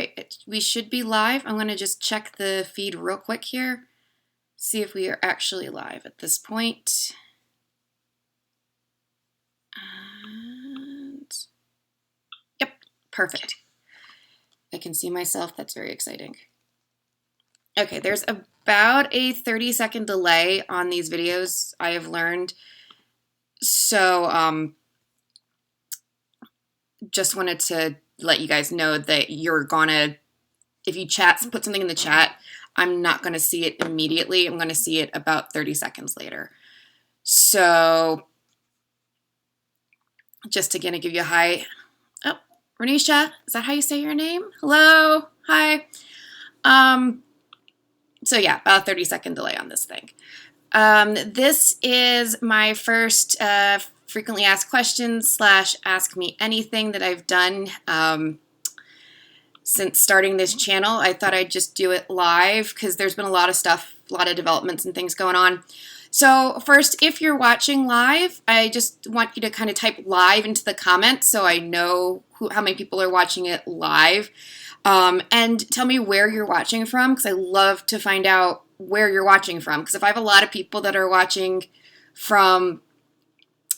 right, we should be live. I'm going to just check the feed real quick here, see if we are actually live at this point. And yep, perfect. I can see myself. That's very exciting. Okay, there's about a 30-second delay on these videos, I have learned. So just wanted to let you guys know that you're gonna, if you put something in the chat, I'm not gonna see it immediately. I'm gonna see it about 30 seconds later. So just again to give you a hi. Oh, Renisha, is that how you say your name? Hello, hi. So yeah, about a 30-second delay on this thing. This is my first frequently asked questions / ask me anything that I've done since starting this channel. I thought I'd just do it live because there's been a lot of stuff, a lot of developments and things going on. So first, if you're watching live, I just want you to kind of type live into the comments so I know how many people are watching it live. And tell me where you're watching from, because I love to find out where you're watching from. Because if I have a lot of people that are watching from,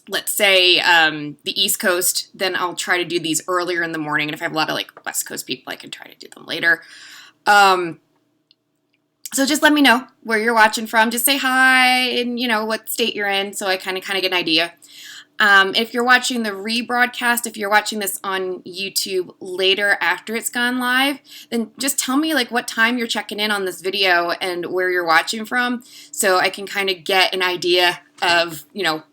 let's say, the East Coast, then I'll try to do these earlier in the morning. And if I have a lot of like West Coast people, I can try to do them later. So just let me know where you're watching from. Just say hi and, you know, what state you're in so I kind of get an idea. If you're watching the rebroadcast, if you're watching this on YouTube later after it's gone live, then just tell me like what time you're checking in on this video and where you're watching from so I can kind of get an idea of, you know,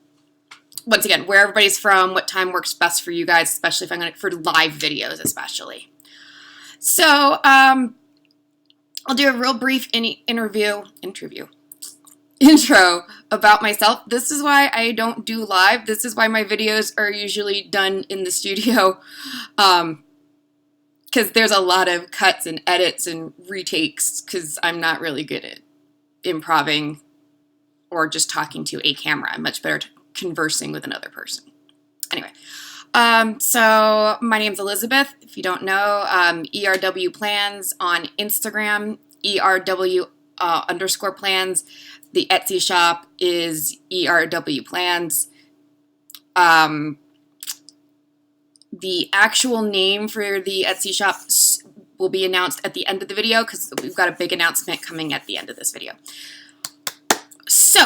once again, where everybody's from, what time works best for you guys, especially if I'm going to, for live videos especially. So, I'll do a real brief intro about myself. This is why I don't do live. This is why my videos are usually done in the studio, because there's a lot of cuts and edits and retakes because I'm not really good at improving or just talking to a camera. I'm much better at conversing with another person. Anyway, so my name's Elizabeth. If you don't know, ERW Plans on Instagram, ERW _ plans. The Etsy shop is ERW Plans. The actual name for the Etsy shop will be announced at the end of the video because we've got a big announcement coming at the end of this video. So,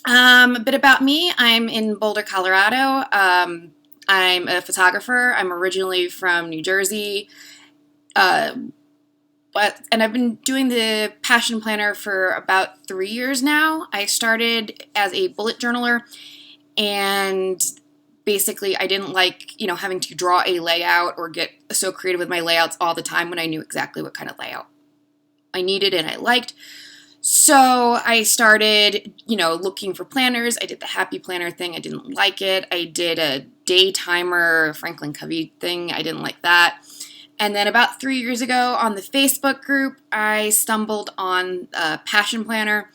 a bit about me. I'm in Boulder, Colorado. I'm a photographer. I'm originally from New Jersey. And I've been doing the Passion Planner for about 3 years now. I started as a bullet journaler, and basically I didn't like, you know, having to draw a layout or get so creative with my layouts all the time when I knew exactly what kind of layout I needed and I liked. So I started, you know, looking for planners. I did the Happy Planner thing. I didn't like it. I did a day timer Franklin Covey thing. I didn't like that. And then about 3 years ago on the Facebook group, I stumbled on Passion Planner,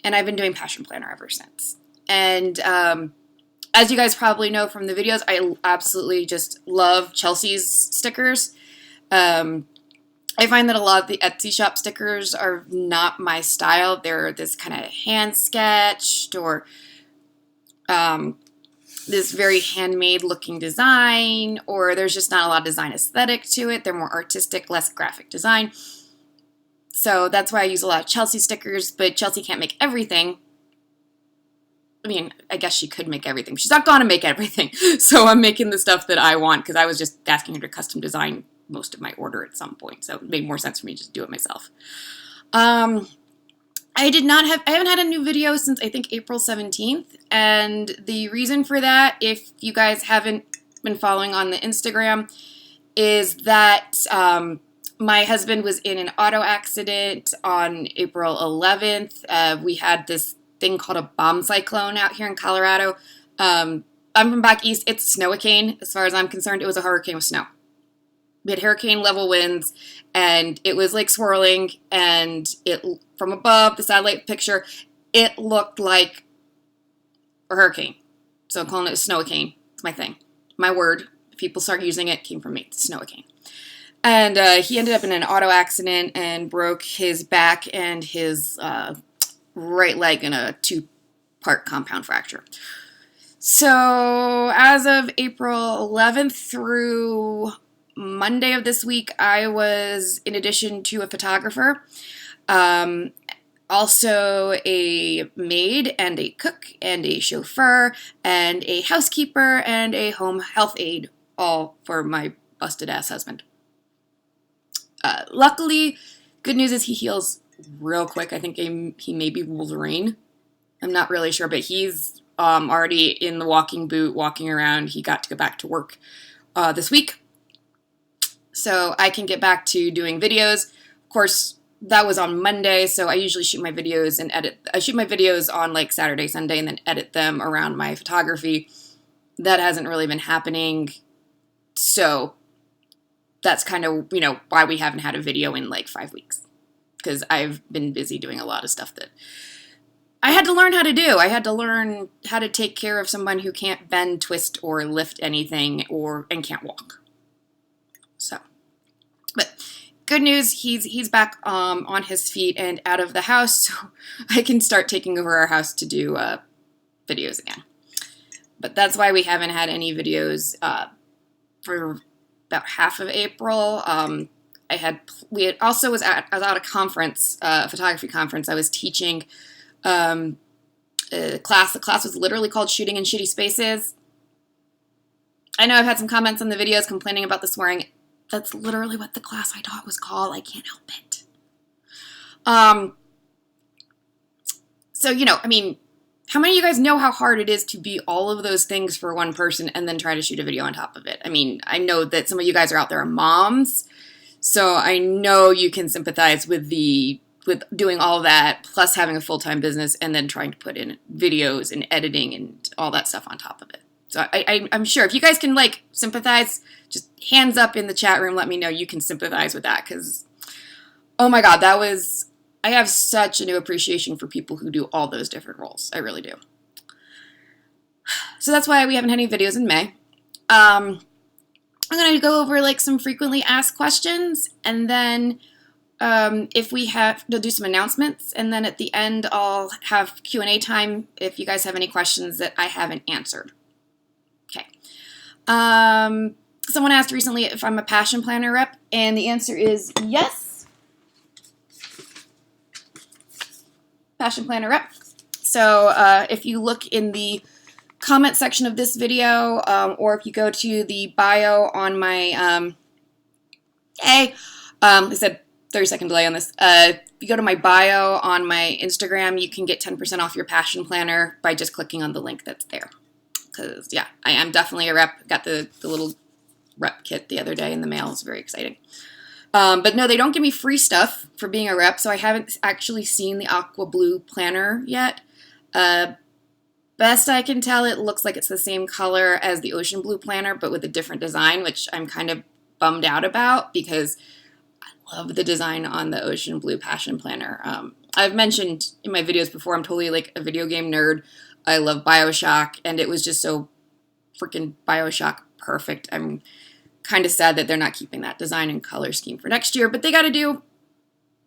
and I've been doing Passion Planner ever since. And as you guys probably know from the videos, I absolutely just love Chelsea's stickers. I find that a lot of the Etsy shop stickers are not my style. They're this kind of hand-sketched or this very handmade looking design, or there's just not a lot of design aesthetic to it. They're more artistic, less graphic design. So that's why I use a lot of Chelsea stickers, but Chelsea can't make everything. I mean, I guess she could make everything. She's not gonna make everything. So I'm making the stuff that I want because I was just asking her to custom design most of my order at some point. So it made more sense for me to just do it myself. I haven't had a new video since I think April 17th. And the reason for that, if you guys haven't been following on the Instagram, is that my husband was in an auto accident on April 11th. We had this thing called a bomb cyclone out here in Colorado. I'm from back east. It's a snow-a-cane. As far as I'm concerned, it was a hurricane with snow. We had hurricane level winds, and it was like swirling, and it, from above, the satellite picture, it looked like a hurricane. So I'm calling it a snow-a-cane. It's my thing. My word. If people start using it, it came from me. It's a snow-a-cane. And he ended up in an auto accident and broke his back and his right leg in a 2-part compound fracture. So as of April 11th through Monday of this week, I was, in addition to a photographer, also a maid and a cook and a chauffeur and a housekeeper and a home health aide, all for my busted ass husband. Luckily, good news is he heals real quick. I think he may be Wolverine. I'm not really sure, but he's already in the walking boot, walking around. He got to go back to work this week. So I can get back to doing videos. Of course, that was on Monday, so I usually shoot my videos and edit. I shoot my videos on like Saturday, Sunday, and then edit them around my photography. That hasn't really been happening, so that's kind of, why we haven't had a video in like 5 weeks, because I've been busy doing a lot of stuff that I had to learn how to do. I had to learn how to take care of someone who can't bend, twist, or lift anything, and can't walk. So, but good news, he's back on his feet and out of the house, so I can start taking over our house to do videos again. But that's why we haven't had any videos for about half of April. I was at a conference, a photography conference. I was teaching a class. The class was literally called Shooting in Shitty Spaces. I know I've had some comments on the videos complaining about the swearing. That's literally what the class I taught was called. I can't help it. So, how many of you guys know how hard it is to be all of those things for one person and then try to shoot a video on top of it? I mean, I know that some of you guys are out there are moms, so I know you can sympathize with doing all that, plus having a full-time business and then trying to put in videos and editing and all that stuff on top of it. So I'm sure if you guys can, sympathize, just hands up in the chat room, let me know you can sympathize with that, because, oh my God, I have such a new appreciation for people who do all those different roles. I really do. So that's why we haven't had any videos in May. I'm going to go over, some frequently asked questions, and then if we have, we'll do some announcements, and then at the end I'll have Q&A time if you guys have any questions that I haven't answered. Okay. Someone asked recently if I'm a Passion Planner rep, and the answer is yes. Passion Planner rep. So if you look in the comment section of this video, or if you go to the bio on my, I said 30-second delay on this. If you go to my bio on my Instagram, you can get 10% off your Passion Planner by just clicking on the link that's there. Because, yeah, I am definitely a rep. Got the little rep kit the other day in the mail. It's very exciting. But no, they don't give me free stuff for being a rep, so I haven't actually seen the aqua blue planner yet. Best I can tell, it looks like it's the same color as the ocean blue planner, but with a different design, which I'm kind of bummed out about because I love the design on the ocean blue Passion Planner. I've mentioned in my videos before, I'm totally a video game nerd. I love BioShock, and it was just so freaking BioShock perfect. I'm kind of sad that they're not keeping that design and color scheme for next year, but they got to do,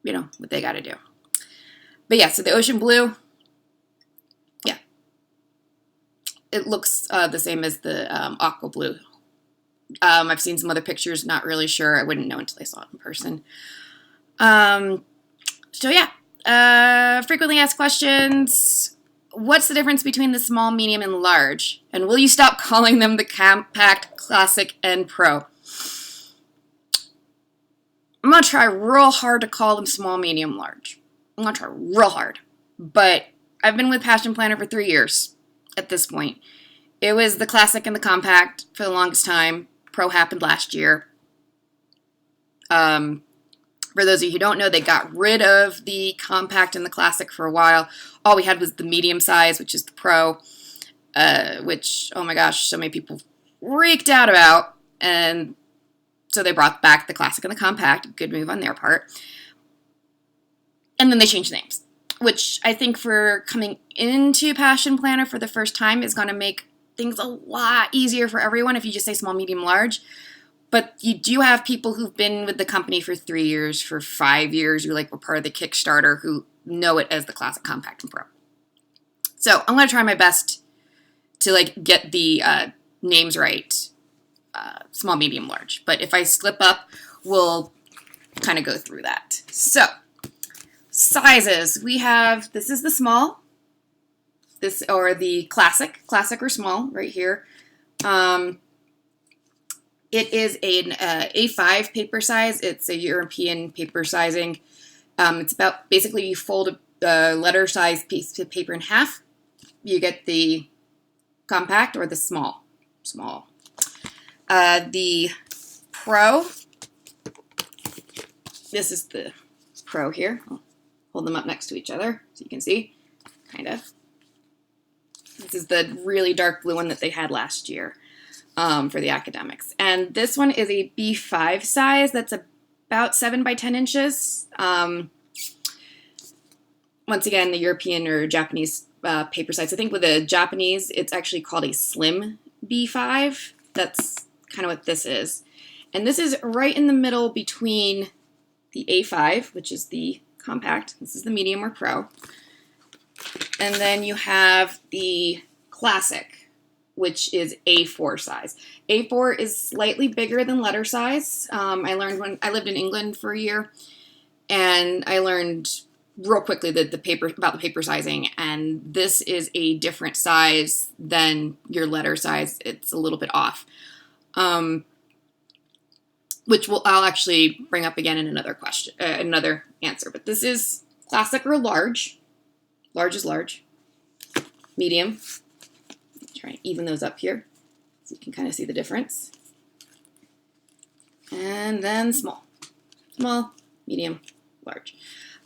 what they got to do. But yeah, so the ocean blue, yeah, it looks the same as the aqua blue. I've seen some other pictures, not really sure. I wouldn't know until I saw it in person. So yeah, frequently asked questions. What's the difference between the small, medium, and large? And will you stop calling them the compact, classic, and pro? I'm going to try real hard to call them small, medium, large. I'm going to try real hard. But I've been with Passion Planner for 3 years at this point. It was the classic and the compact for the longest time. Pro happened last year. For those of you who don't know, they got rid of the compact and the classic for a while. All we had was the medium size, which is the pro, which, oh my gosh, so many people freaked out about. And so they brought back the classic and the compact. Good move on their part. And then they changed names, which I think for coming into Passion Planner for the first time is going to make things a lot easier for everyone if you just say small, medium, large. But you do have people who've been with the company for 3 years, for 5 years, who like were part of the Kickstarter, who know it as the Classic, Compact, and Pro. So I'm going to try my best to like get the names right, small, medium, large. But if I slip up, we'll kind of go through that. So sizes, we have, this is the small, this or the classic or small right here. It is an A5 paper size. It's a European paper sizing. It's about, basically you fold a letter size piece of paper in half. You get the compact or the small. The Pro, this is the Pro here. I'll hold them up next to each other so you can see, kind of. This is the really dark blue one that they had last year for the academics. And this one is a B5 size that's about 7 by 10 inches. Once again, the European or Japanese paper size. I think with the Japanese, it's actually called a slim B5. That's kind of what this is. And this is right in the middle between the A5, which is the compact. This is the medium or Pro. And then you have the classic, which is A4 size. A4 is slightly bigger than letter size. I learned when I lived in England for a year, and I learned real quickly about the paper sizing, and this is a different size than your letter size. It's a little bit off, which I'll actually bring up again in another question, another answer. But this is classic or large. Large is large. Medium. Try and even those up here so you can kind of see the difference. And then small. Small, medium, large.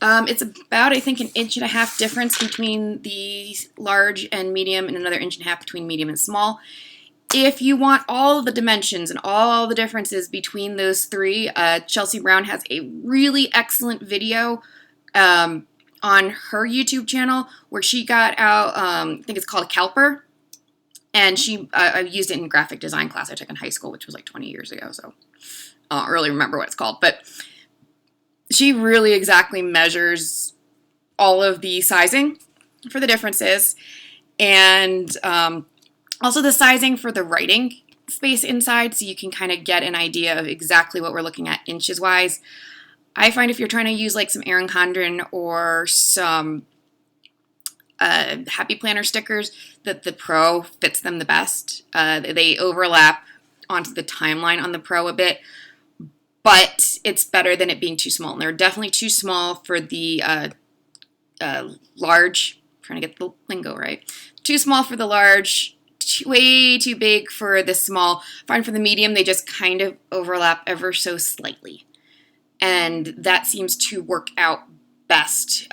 It's about, I think, 1.5 inches difference between the large and medium, and another 1.5 inches between medium and small. If you want all of the dimensions and all the differences between those three, Chelsea Brown has a really excellent video on her YouTube channel where she got out, I think it's called a caliper, and I used it in graphic design class I took in high school, which was like 20 years ago, so I don't really remember what it's called, but she really exactly measures all of the sizing for the differences, and also the sizing for the writing space inside, so you can kind of get an idea of exactly what we're looking at inches wise. I find if you're trying to use like some Erin Condren or some Happy Planner stickers, that the Pro fits them the best. They overlap onto the timeline on the Pro a bit, but it's better than it being too small. And they're definitely too small for the large. I'm trying to get the lingo right. Too small for the large, way too big for the small. Fine for the medium, they just kind of overlap ever so slightly. And that seems to work out best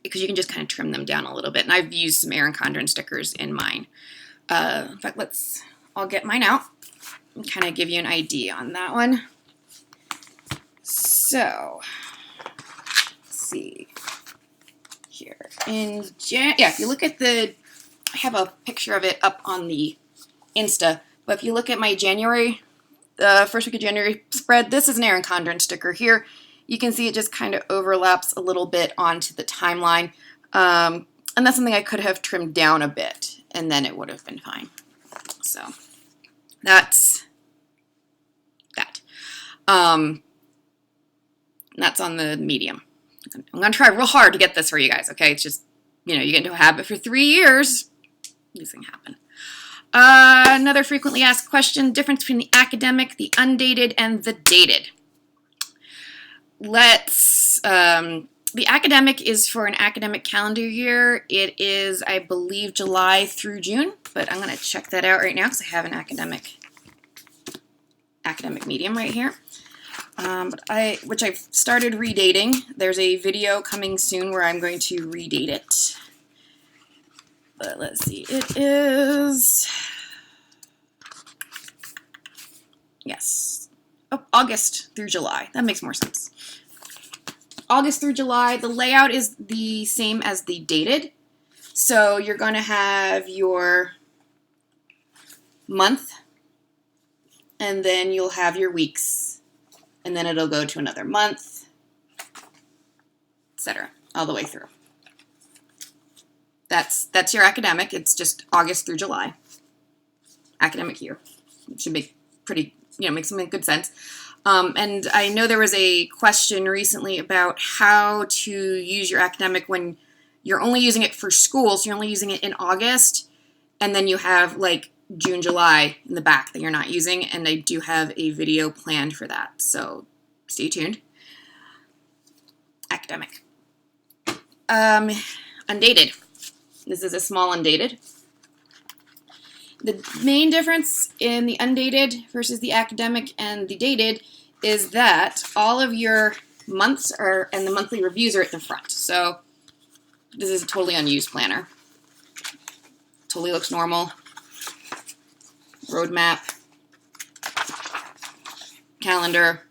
because you can just kind of trim them down a little bit. And I've used some Erin Condren stickers in mine. In fact, I'll get mine out and kind of give you an idea on that one. So, let's see here. If you look at I have a picture of it up on the Insta, but if you look at my January, first week of January spread, this is an Erin Condren sticker here. You can see it just kind of overlaps a little bit onto the timeline. And that's something I could have trimmed down a bit, and then it would have been fine. So that's that. That's on the medium. I'm going to try real hard to get this for you guys, okay? It's just, you get into a habit for 3 years. These things happen. Another frequently asked question, difference between the academic, the undated, and the dated. The academic is for an academic calendar year. It is, I believe, July through June, but I'm going to check that out right now because I have an academic medium right here. Which I've started redating. There's a video coming soon where I'm going to redate it. But let's see, it is, yes, August through July. That makes more sense. August through July, the layout is the same as the dated. So you're going to have your month and then you'll have your weeks, and then it'll go to another month, etc., all the way through. That's your academic. It's just August through July. Academic year. It should make pretty, makes good sense. And I know there was a question recently about how to use your academic when you're only using it for school, so you're only using it in August, and then you have like June, July in the back that you're not using, and I do have a video planned for that, so stay tuned. Academic. Undated. This is a small undated. The main difference in the undated versus the academic and the dated is that all of your months and the monthly reviews are at the front. So this is a totally unused planner. Totally looks normal. Roadmap. Calendar.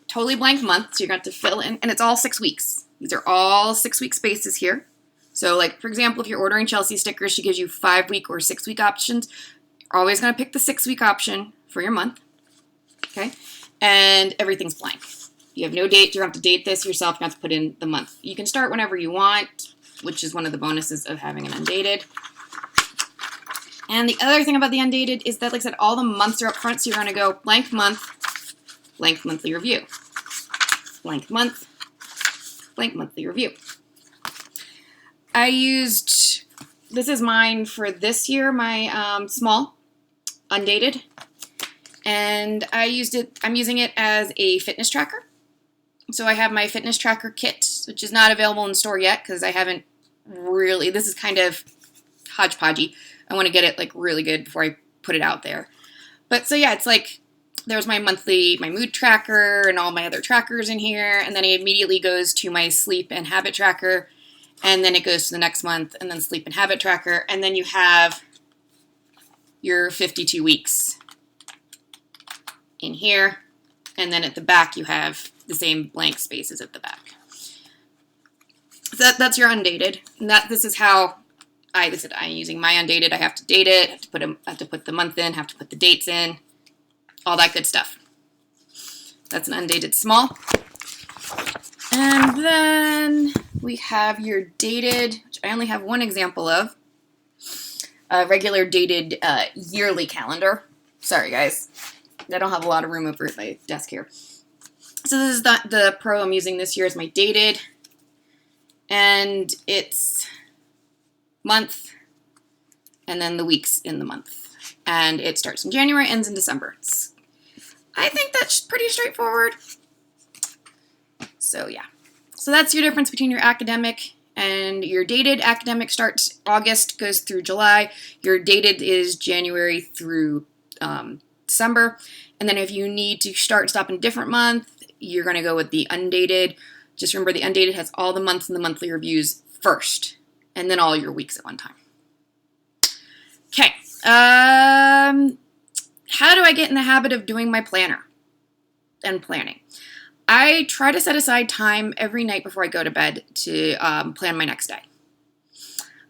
Totally blank month, so you're going to have to fill in, and it's all 6 weeks. These are all 6-week spaces here. So, like, for example, if you're ordering Chelsea stickers, she gives you 5-week or 6-week options. You're always going to pick the 6-week option for your month, okay? And everything's blank. You have no date. You don't have to date this yourself. You have to put in the month. You can start whenever you want, which is one of the bonuses of having an undated. And the other thing about the undated is that, like I said, all the months are up front, so you're going to go blank month, blank monthly review, blank month, blank monthly review. I used, this is mine for this year, my small, undated, and I'm using it as a fitness tracker. So I have my fitness tracker kit, which is not available in store yet because I haven't really, this is kind of hodgepodgey. I want to get it like really good before I put it out there. But so yeah, it's like, there's my mood tracker and all my other trackers in here, and then it immediately goes to my sleep and habit tracker, and then it goes to the next month, and then sleep and habit tracker, and then you have your 52 weeks in here, and then at the back you have the same blank spaces at the back. So that's your undated, and this is how I'm using my undated. I have to date it, I have to put the month in, have to put the dates in, all that good stuff. That's an undated small. And then we have your dated, which I only have one example of, a regular dated yearly calendar. Sorry, guys. I don't have a lot of room over at my desk here. So this is the Pro I'm using this year is my dated, and it's month, and then the weeks in the month. And it starts in January, ends in December. I think that's pretty straightforward. So yeah, so that's your difference between your academic and your dated. Academic starts August, goes through July. Your dated is January through December. And then if you need to start and stop in a different month, you're going to go with the undated. Just remember the undated has all the months and the monthly reviews first, and then all your weeks at one time. Okay, how do I get in the habit of doing my planner and planning? I try to set aside time every night before I go to bed to plan my next day.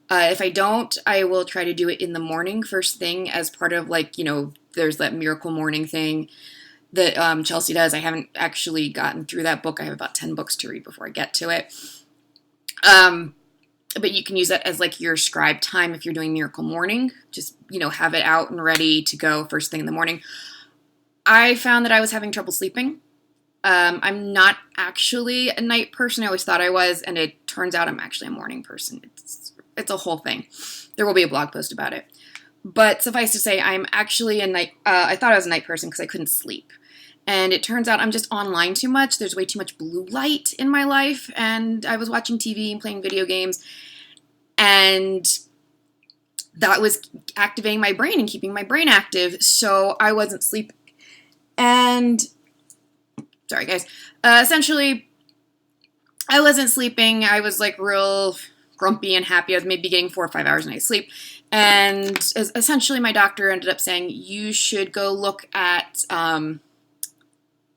If I don't, I will try to do it in the morning, first thing, as part of, like, there's that miracle morning thing that Chelsea does. I haven't actually gotten through that book. I have about 10 books to read before I get to it. But you can use that as like your scribe time if you're doing miracle morning. Just, have it out and ready to go first thing in the morning. I found that I was having trouble sleeping. I'm not actually a night person. I always thought I was, and it turns out I'm actually a morning person. It's a whole thing. There will be a blog post about it. But suffice to say, I'm actually a night, I thought I was a night person because I couldn't sleep. And it turns out I'm just online too much. There's way too much blue light in my life. And I was watching TV and playing video games. And that was activating my brain and keeping my brain active. So I wasn't sleeping. And, sorry guys, essentially, I wasn't sleeping. I was like real grumpy and happy. I was maybe getting 4 or 5 hours a night sleep. And essentially my doctor ended up saying, you should go look at,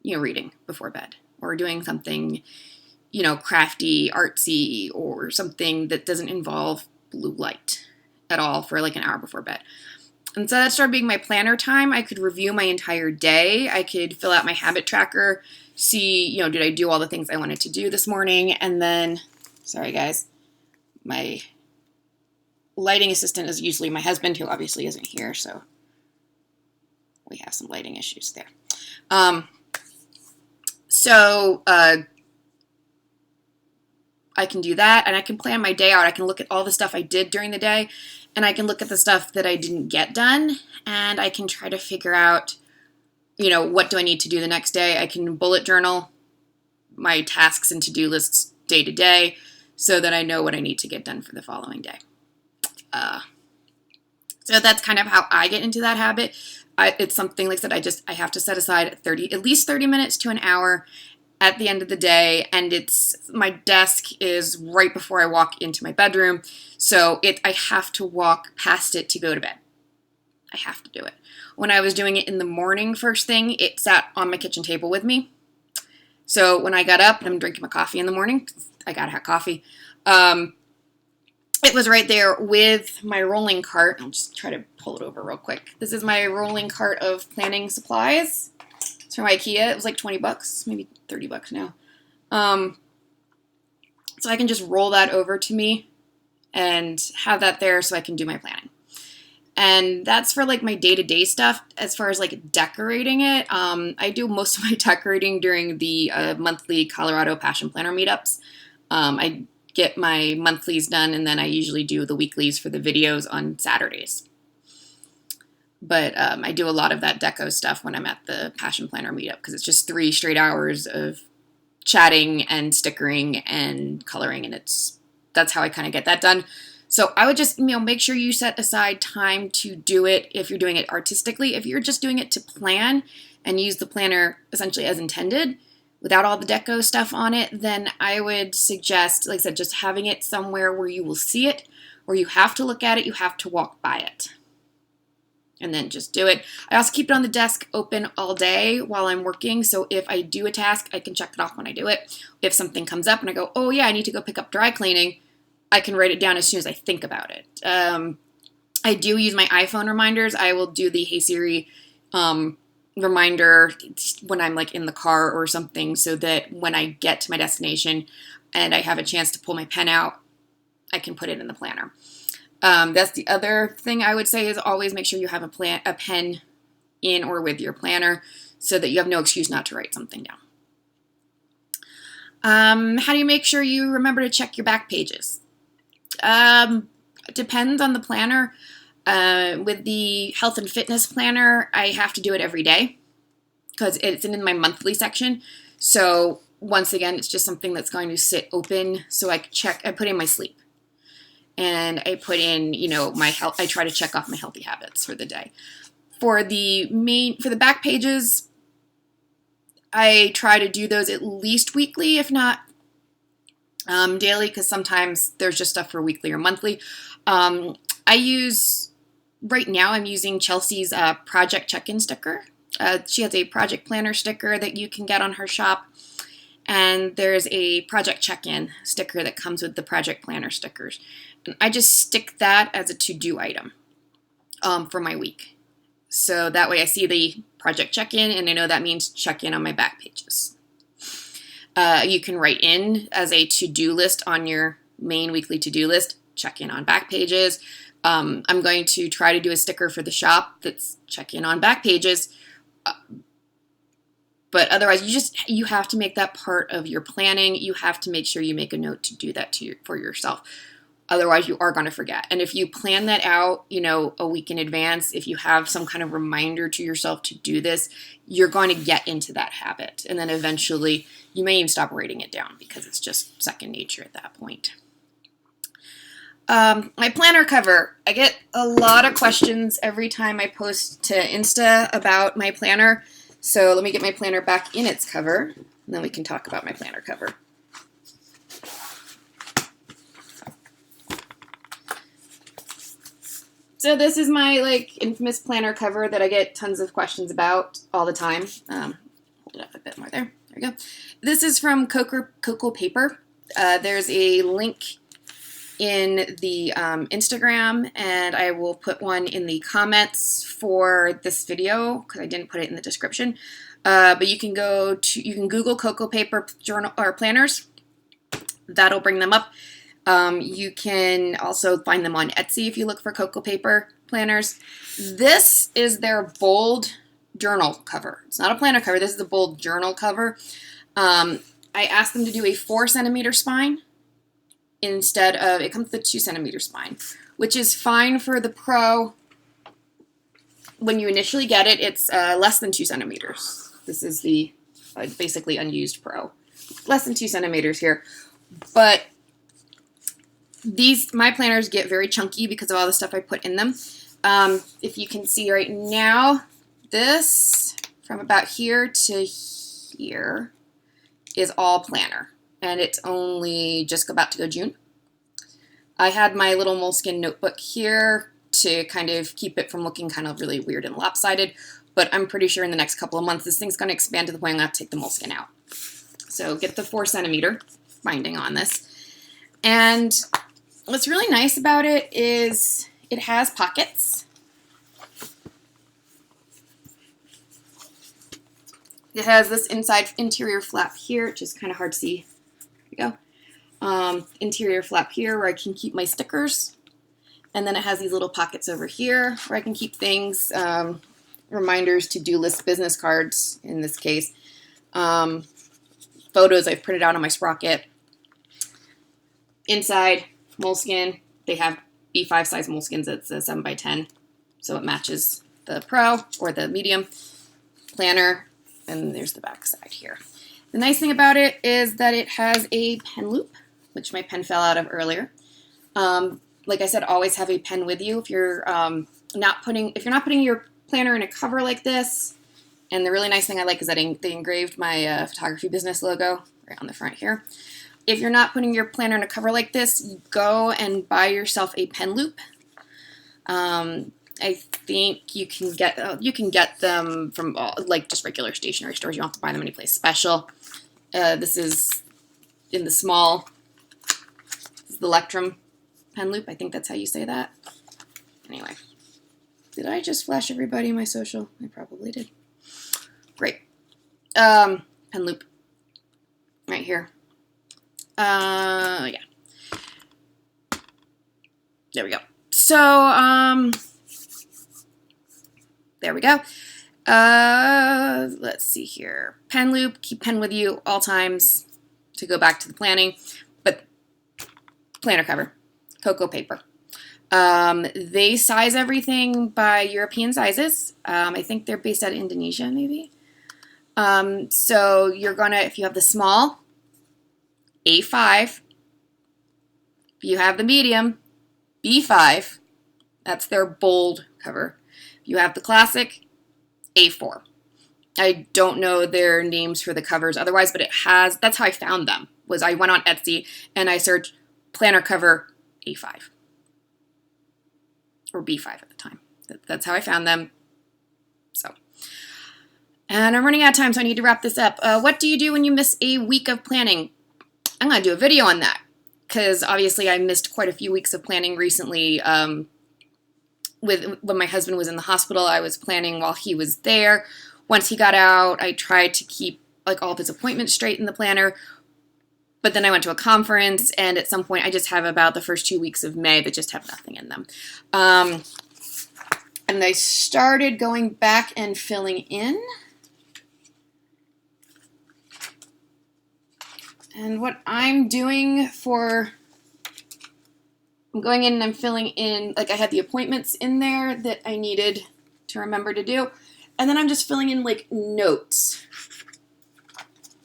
reading before bed, or doing something, crafty, artsy, or something that doesn't involve blue light at all for like an hour before bed. And so that started being my planner time. I could review my entire day. I could fill out my habit tracker, see, you know, did I do all the things I wanted to do this morning? And then, sorry guys, my lighting assistant is usually my husband, who obviously isn't here, so we have some lighting issues there. I can do that, and I can plan my day out. I can look at all the stuff I did during the day, and I can look at the stuff that I didn't get done, and I can try to figure out, you know, what do I need to do the next day. I can bullet journal my tasks and to-do lists day to day so that I know what I need to get done for the following day. So that's kind of how I get into that habit. It's something, like I said, I have to set aside at least 30 minutes to an hour at the end of the day, and my desk is right before I walk into my bedroom, so I have to walk past it to go to bed. I have to do it. When I was doing it in the morning first thing, it sat on my kitchen table with me. So when I got up and I'm drinking my coffee in the morning, I gotta have coffee, it was right there with my rolling cart. I'll just try to pull it over real quick. This is my rolling cart of planning supplies. It's from IKEA. It was like 20 bucks, maybe 30 bucks now. So I can just roll that over to me and have that there so I can do my planning. And that's for like my day-to-day stuff. As far as like decorating it, I do most of my decorating during the monthly Colorado Passion Planner meetups. I get my monthlies done, and then I usually do the weeklies for the videos on Saturdays. But I do a lot of that deco stuff when I'm at the Passion Planner meetup, because it's just 3 straight hours of chatting and stickering and coloring, and that's how I kind of get that done. So I would just, you know, make sure you set aside time to do it if you're doing it artistically. If you're just doing it to plan and use the planner essentially as intended, without all the deco stuff on it, then I would suggest, like I said, just having it somewhere where you will see it, or you have to look at it, you have to walk by it. And then just do it. I also keep it on the desk open all day while I'm working, so if I do a task, I can check it off when I do it. If something comes up and I go, oh yeah, I need to go pick up dry cleaning, I can write it down as soon as I think about it. I do use my iPhone reminders. I will do the Hey Siri reminder when I'm like in the car or something, so that when I get to my destination and I have a chance to pull my pen out, I can put it in the planner. That's the other thing I would say, is always make sure you have a pen in or with your planner so that you have no excuse not to write something down. How do you make sure you remember to check your back pages? It depends on the planner. With the health and fitness planner, I have to do it every day because it's in my monthly section. So once again, it's just something that's going to sit open so I can check. I put in my sleep, and I put in, you know, my health. I try to check off my healthy habits for the day. For the back pages, I try to do those at least weekly, if not daily, because sometimes there's just stuff for weekly or monthly. Right now I'm using Chelsea's project check-in sticker. She has a project planner sticker that you can get on her shop, and there's a project check-in sticker that comes with the project planner stickers. And I just stick that as a to-do item for my week. So that way I see the project check-in, and I know that means check-in on my back pages. You can write in as a to-do list on your main weekly to-do list, check in on back pages. I'm going to try to do a sticker for the shop that's check in on back pages. But otherwise, you have to make that part of your planning. You have to make sure you make a note to do that for yourself. Otherwise, you are going to forget. And if you plan that out, you know, a week in advance, if you have some kind of reminder to yourself to do this, you're going to get into that habit. And then eventually, you may even stop writing it down because it's just second nature at that point. My planner cover. I get a lot of questions every time I post to Insta about my planner. So let me get my planner back in its cover, and then we can talk about my planner cover. So this is my infamous planner cover that I get tons of questions about all the time. Hold it up a bit more there. There we go. This is from Cocoa Paper. There's a link in the Instagram, and I will put one in the comments for this video because I didn't put it in the description. But you can Google cocoa paper journal or planners. That'll bring them up. You can also find them on Etsy if you look for cocoa paper planners. This is their bold journal cover. It's not a planner cover. This is the bold journal cover. I asked them to do a 4 centimeter spine instead of, it comes with a 2 centimeter spine, which is fine for the Pro. When you initially get it, it's less than 2 centimeters. This is the basically unused Pro. Less than 2 centimeters here. But my planners get very chunky because of all the stuff I put in them. If you can see right now, this from about here to here is all planner, and it's only just about to go June. I had my little moleskin notebook here to kind of keep it from looking kind of really weird and lopsided, but I'm pretty sure in the next couple of months this thing's going to expand to the point I'm going to have to take the moleskin out. So get the 4 centimeter binding on this. And what's really nice about it is it has pockets. It has this interior flap here, which is kind of hard to see. There we go. Interior flap here where I can keep my stickers. And then it has these little pockets over here where I can keep things, reminders, to-do list, business cards in this case, photos I've printed out on my sprocket. Inside, moleskin. They have B5 size moleskins. It's a 7x10, so it matches the Pro or the medium planner. And there's the back side here. The nice thing about it is that it has a pen loop, which my pen fell out of earlier. Like I said, always have a pen with you if you're not putting your planner in a cover like this. And the really nice thing I like is that they engraved my photography business logo right on the front here. If you're not putting your planner in a cover like this, go and buy yourself a pen loop. I think you can get them from like just regular stationery stores. You don't have to buy them anyplace special. This is in the small. This is the Electrum pen loop. I think that's how you say that. Anyway, did I just flash everybody my social? I probably did. Great. Pen loop right here. Yeah. There we go. So, there we go. Let's see here. Pen loop, keep pen with you all times to go back to the planning. But planner cover, cocoa paper. They size everything by European sizes. I think they're based out of Indonesia, maybe. So you're gonna, if you have the small, A5. If you have the medium, B5. That's their bold cover. If you have the classic, A4. I don't know their names for the covers otherwise, but that's how I found them, was I went on Etsy and I searched planner cover A5. Or B5 at the time. That's how I found them. So. And I'm running out of time, so I need to wrap this up. What do you do when you miss a week of planning? I'm going to do a video on that, because obviously I missed quite a few weeks of planning recently. When my husband was in the hospital, I was planning while he was there. Once he got out, I tried to keep like all of his appointments straight in the planner. But then I went to a conference, and at some point I just have about the first 2 weeks of May that just have nothing in them. And I started going back and filling in. And what I'm doing I'm going in and I'm filling in, like I had the appointments in there that I needed to remember to do. And then I'm just filling in like notes,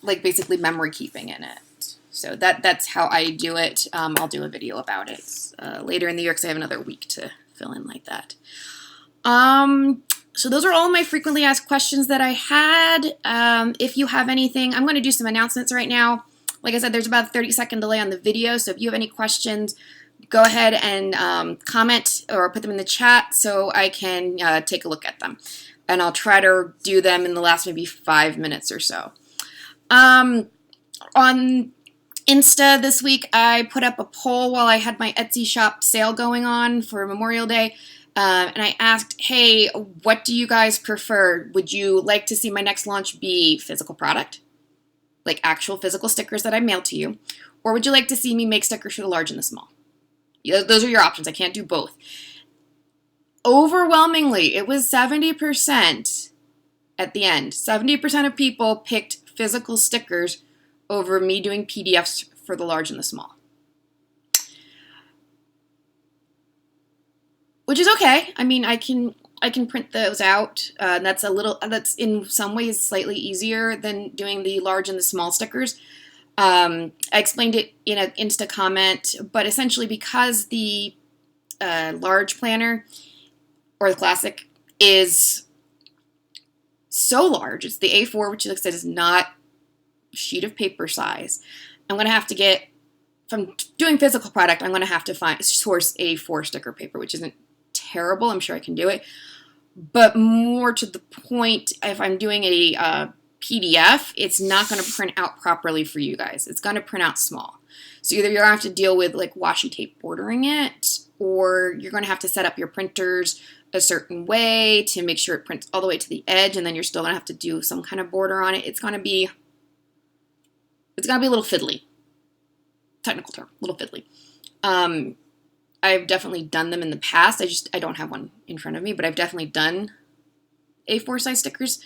like basically memory keeping in it. So that's how I do it. I'll do a video about it later in the year because I have another week to fill in like that. So those are all my frequently asked questions that I had. If you have anything, I'm going to do some announcements right now. Like I said, there's about a 30-second delay on the video, so if you have any questions, go ahead and comment or put them in the chat so I can take a look at them. And I'll try to do them in the last maybe 5 minutes or so. On Insta this week, I put up a poll while I had my Etsy shop sale going on for Memorial Day. And I asked, hey, what do you guys prefer? Would you like to see my next launch be physical product, like actual physical stickers that I mail to you? Or would you like to see me make stickers for the large and the small? Those are your options. I can't do both. Overwhelmingly, it was 70% at the end. 70% of people picked physical stickers over me doing PDFs for the large and the small. Which is okay. I mean, I can print those out. That's in some ways slightly easier than doing the large and the small stickers. I explained it in an Insta comment, but essentially because the large planner or the classic is so large, it's the A4, which like I said is not sheet of paper size. I'm going to have to get, from doing physical product, I'm going to have to source A4 sticker paper, which isn't terrible. I'm sure I can do it. But more to the point, if I'm doing a PDF, it's not going to print out properly for you guys. It's going to print out small. So either you're going to have to deal with like washi tape bordering it, or you're going to have to set up your printers a certain way to make sure it prints all the way to the edge, and then you're still going to have to do some kind of border on it. It's going to be a little fiddly. Technical term, a little fiddly. I've definitely done them in the past. I don't have one in front of me, but I've definitely done A4 size stickers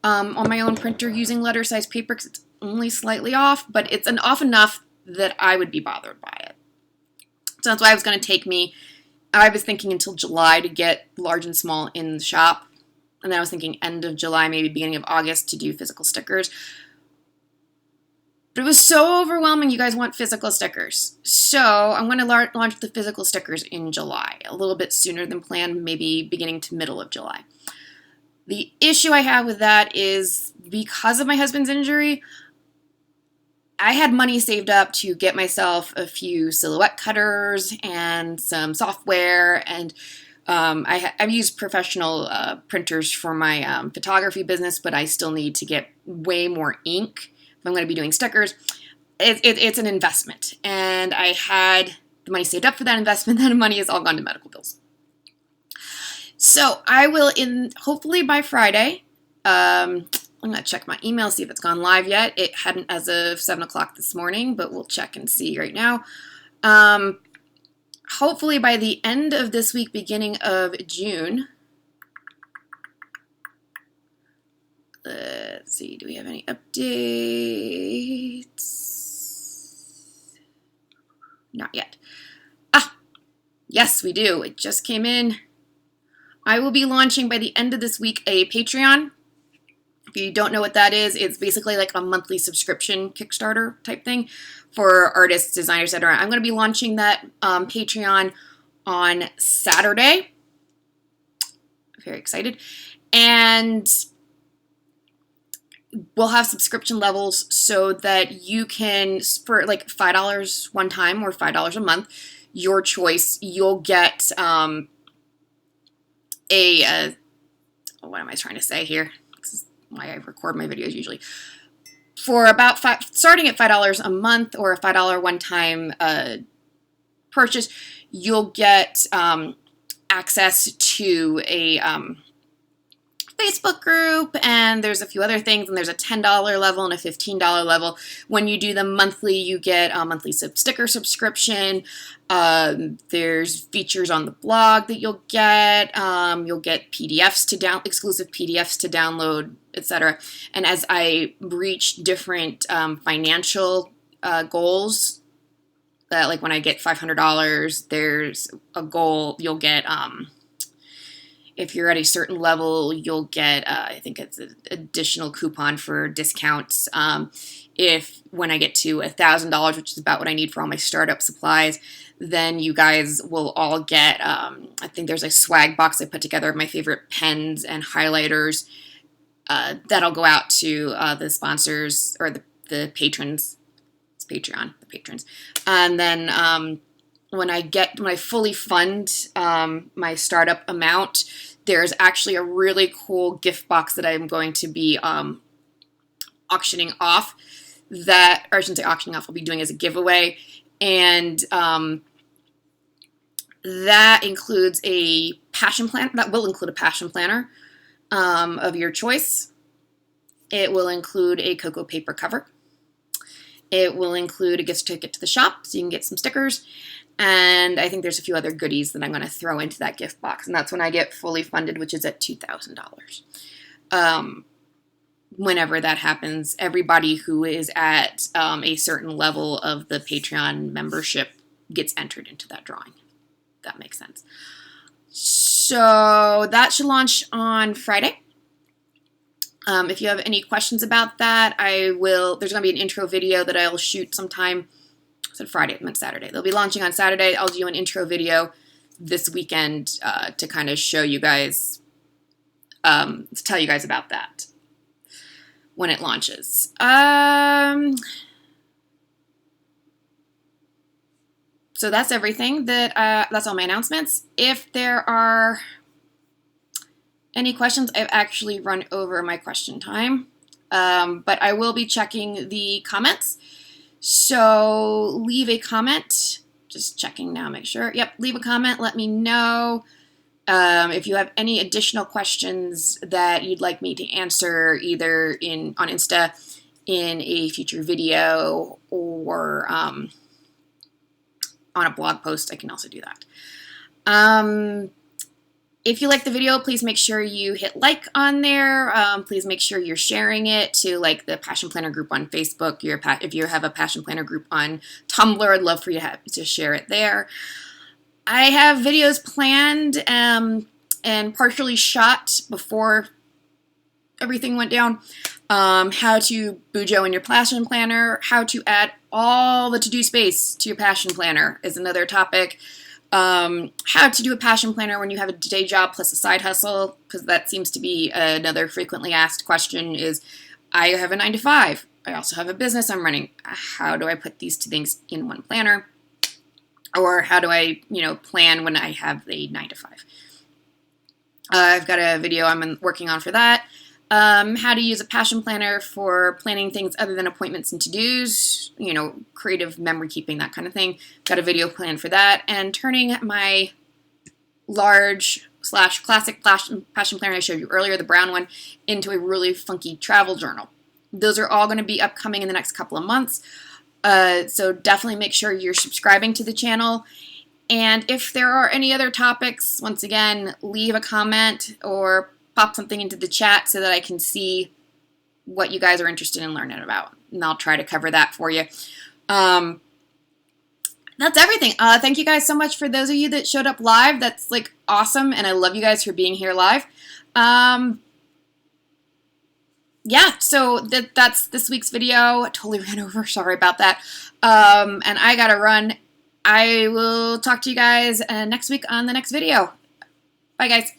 on my own printer using letter size paper because it's only slightly off, but it's off enough that I would be bothered by it. So that's why I was thinking until July to get large and small in the shop, and then I was thinking end of July, maybe beginning of August to do physical stickers. But it was so overwhelming, you guys want physical stickers. So I'm going to launch the physical stickers in July, a little bit sooner than planned, maybe beginning to middle of July. The issue I have with that is because of my husband's injury, I had money saved up to get myself a few silhouette cutters and some software, and I've used professional printers for my photography business, but I still need to get way more ink if I'm going to be doing stickers. It's an investment, and I had the money saved up for that investment. That money has all gone to medical bills. So I will, hopefully by Friday, I'm going to check my email, see if it's gone live yet. It hadn't as of 7 o'clock this morning, but we'll check and see right now. Hopefully by the end of this week, beginning of June. Let's see, do we have any updates? Not yet. Yes, we do. It just came in. I will be launching by the end of this week a Patreon. If you don't know what that is, it's basically like a monthly subscription Kickstarter type thing for artists, designers, etc. I'm going to be launching that Patreon on Saturday. Very excited. And we'll have subscription levels so that you can, for like $5 one time or $5 a month, your choice, you'll get what am I trying to say here? This is why I record my videos usually. For about starting at $5 a month or a $5 one-time purchase, you'll get access to a Facebook group, and there's a few other things, and there's a $10 level and a $15 level. When you do them monthly, you get a monthly sticker subscription. There's features on the blog that you'll get. You'll get PDFs to exclusive PDFs to download, etc. And as I reach different financial goals, like when I get $500, there's a goal. You'll get if you're at a certain level, you'll get, I think it's an additional coupon for discounts. If when I get to $1,000, which is about what I need for all my startup supplies, then you guys will all get, I think there's a swag box I put together of my favorite pens and highlighters that'll go out to the sponsors or the patrons. It's Patreon, the patrons. And then when I fully fund my startup amount, there's actually a really cool gift box that I'm going to be auctioning off that, or I shouldn't say auctioning off, we'll be doing as a giveaway. And that includes a passion plan. That will include a passion planner of your choice. It will include a cocoa paper cover. It will include a gift certificate to the shop, so you can get some stickers. And I think there's a few other goodies that I'm going to throw into that gift box. And that's when I get fully funded, which is at $2,000. Whenever that happens, everybody who is at a certain level of the Patreon membership gets entered into that drawing. That makes sense. So that should launch on Friday. If you have any questions about that, there's going to be an intro video that I'll shoot sometime. I said Friday, I meant Saturday. They'll be launching on Saturday. I'll do an intro video this weekend to kind of show you guys, to tell you guys about that when it launches. So that's everything. That's all my announcements. If there are any questions, I've actually run over my question time, but I will be checking the comments. So leave a comment. Just checking now, make sure. Yep, leave a comment. Let me know if you have any additional questions that you'd like me to answer, either on Insta in a future video or on a blog post. I can also do that. If you like the video, please make sure you hit like on there. Please make sure you're sharing it to like the Passion Planner group on Facebook. If you have a Passion Planner group on Tumblr, I'd love for you to share it there. I have videos planned and partially shot before everything went down. How to bujo in your Passion Planner, how to add all the to-do space to your Passion Planner is another topic. How to do a Passion Planner when you have a day job plus a side hustle, because that seems to be another frequently asked question is, I have a 9-to-5. I also have a business I'm running. How do I put these two things in one planner? Or how do I, plan when I have a 9-to-5? I've got a video I'm working on for that. How to use a Passion Planner for planning things other than appointments and to-dos, creative memory keeping, that kind of thing. Got a video plan for that. And turning my large/classic Passion Planner I showed you earlier, the brown one, into a really funky travel journal. Those are all going to be upcoming in the next couple of months. So definitely make sure you're subscribing to the channel. And if there are any other topics, once again, leave a comment or pop something into the chat so that I can see what you guys are interested in learning about. And I'll try to cover that for you. That's everything. Thank you guys so much for those of you that showed up live. That's like awesome. And I love you guys for being here live. Yeah, so that's this week's video. I totally ran over. Sorry about that. And I gotta run. I will talk to you guys next week on the next video. Bye, guys.